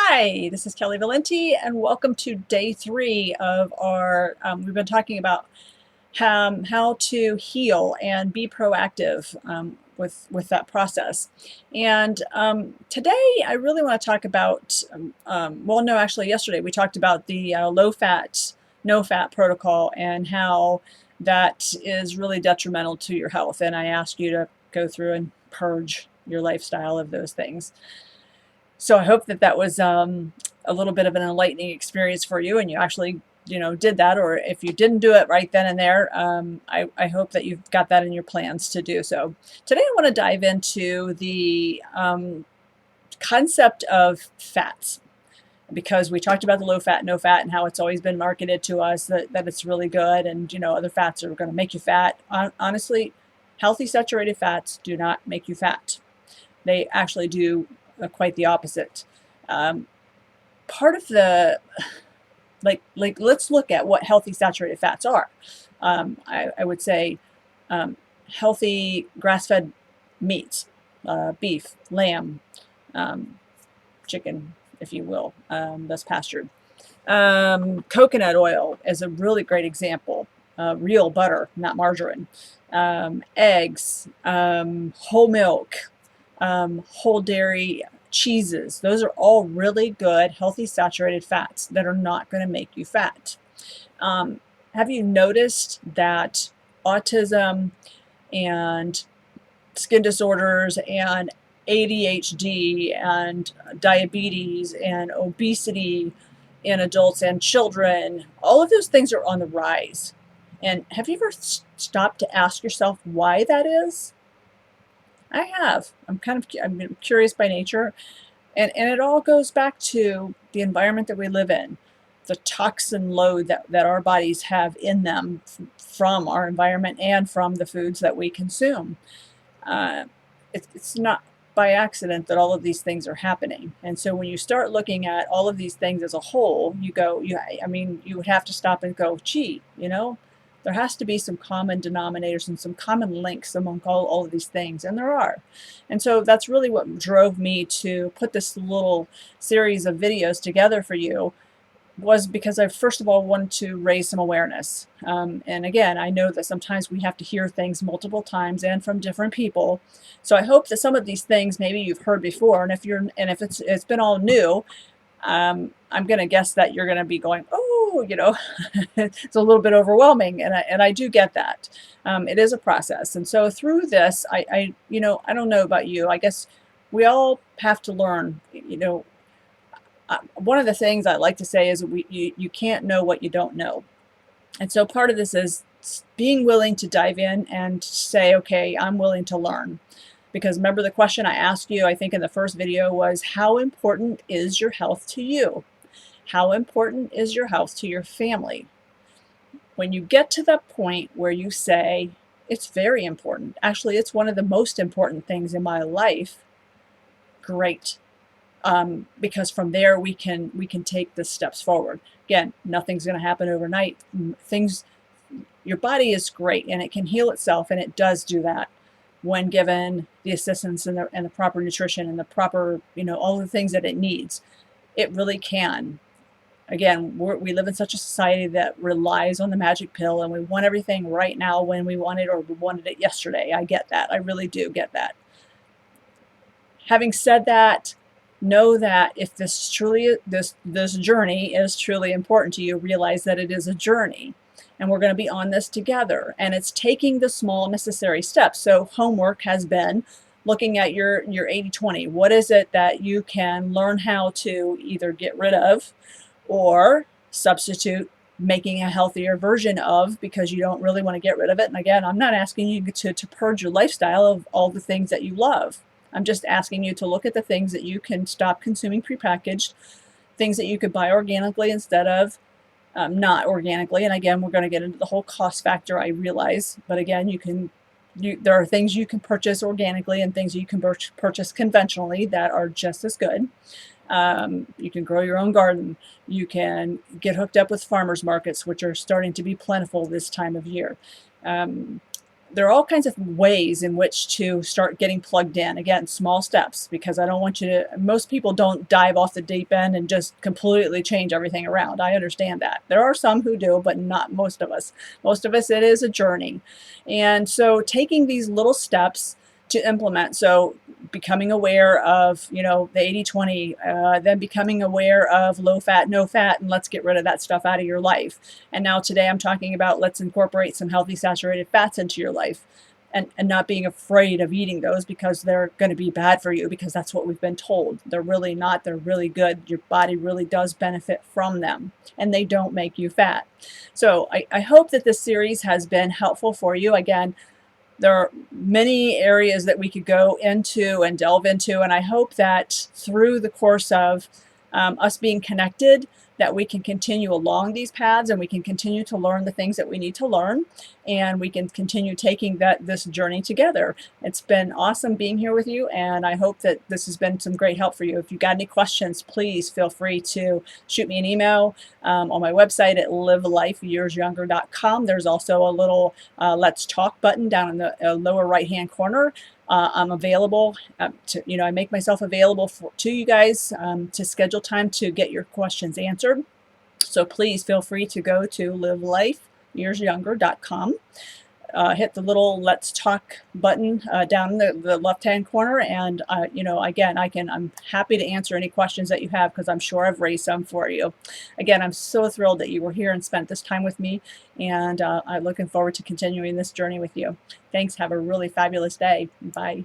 Hi, this is Kelly Valenti, and welcome to day 3 of our. We've been talking about how to heal and be proactive with that process. And today, I really want to talk about. Well, no, actually, yesterday we talked about the low fat, no fat protocol and how that is really detrimental to your health. And I asked you to go through and purge your lifestyle of those things. So I hope that that was a little bit of an enlightening experience for you, and you actually, did that. Or if you didn't do it right then and there, I hope that you've got that in your plans to do so. Today, I want to dive into the concept of fats because we talked about the low fat, no fat, and how it's always been marketed to us that it's really good, and other fats are going to make you fat. Honestly, healthy saturated fats do not make you fat. They actually do quite the opposite. Um, Part of the let's look at what healthy saturated fats are. I would say healthy grass-fed meats, beef, lamb, um, chicken, if you will, that's pastured. Coconut oil is a really great example. Real butter, not margarine. Eggs, whole milk, whole dairy cheeses. Those are all really good, healthy, saturated fats that are not going to make you fat. Have you noticed that autism and skin disorders and ADHD and diabetes and obesity in adults and children, all of those things are on the rise? And have you ever stopped to ask yourself why that is? I have. I'm curious by nature, and it all goes back to the environment that we live in, the toxin load that our bodies have in them from our environment and from the foods that we consume. Uh, it's not by accident that all of these things are happening. And so when you start looking at all of these things as a whole, I mean, you would have to stop and go, gee, there has to be some common denominators and some common links among all of these things, and there are. And so that's really what drove me to put this little series of videos together for you, was because I first of all wanted to raise some awareness. And again, I know that sometimes we have to hear things multiple times and from different people. So I hope that some of these things maybe you've heard before, and if it's been all new, I'm going to guess that you're going to be going, oh, it's a little bit overwhelming, and I do get that. It is a process, and so through this, I don't know about you. I guess we all have to learn. One of the things I like to say is you can't know what you don't know. And so part of this is being willing to dive in and say, okay, I'm willing to learn. Because remember the question I asked you, I think in the first video, was how important is your health to you? How important is your health to your family? When you get to that point where you say, it's very important, actually it's one of the most important things in my life, great. Because from there we can take the steps forward. Again, nothing's going to happen overnight. Your body is great and it can heal itself, and it does do that when given the assistance and the proper nutrition and the proper, all the things that it needs. It really can. Again, we live in such a society that relies on the magic pill, and we want everything right now when we want it, or we wanted it yesterday. I get that. I really do get that. Having said that, know that if this journey is truly important to you, realize that it is a journey, and we're going to be on this together, and it's taking the small necessary steps. So homework has been looking at your 80/20. What is it that you can learn how to either get rid of or substitute, making a healthier version of, because you don't really want to get rid of it? And again, I'm not asking you to purge your lifestyle of all the things that you love. I'm just asking you to look at the things that you can stop consuming prepackaged, things that you could buy organically instead of not organically. And again, we're going to get into the whole cost factor, I realize. But again, there are things you can purchase organically and things you can purchase conventionally that are just as good. You can grow your own garden. You can get hooked up with farmers markets, which are starting to be plentiful this time of year. there are all kinds of ways in which to start getting plugged in. Again, small steps, because I don't want you to, most people don't dive off the deep end and just completely change everything around. I understand that. There are some who do, but not most of us. Most of us, it is a journey. And so taking these little steps to implement, so becoming aware of, you know, the 80-20, then becoming aware of low fat, no fat, and let's get rid of that stuff out of your life. And now today I'm talking about let's incorporate some healthy saturated fats into your life, and not being afraid of eating those because they're going to be bad for you, because that's what we've been told. They're really not. They're really good. Your body really does benefit from them, and they don't make you fat. So I hope that this series has been helpful for you. Again, there are many areas that we could go into and delve into, and I hope that through the course of us being connected, that we can continue along these paths, and we can continue to learn the things that we need to learn, and we can continue taking this journey together. It's been awesome being here with you, and I hope that this has been some great help for you. If you've got any questions, please feel free to shoot me an email on my website at livelifeyearsyounger.com. There's also a little Let's Talk button down in the lower right-hand corner. I'm available I make myself available to you guys to schedule time to get your questions answered. So please feel free to go to livelifeyearsyounger.com. Hit the little Let's Talk button down in the left-hand corner, and again, I'm happy to answer any questions that you have, because I'm sure I've raised some for you. Again, I'm so thrilled that you were here and spent this time with me, and I'm looking forward to continuing this journey with you. Thanks. Have a really fabulous day. Bye.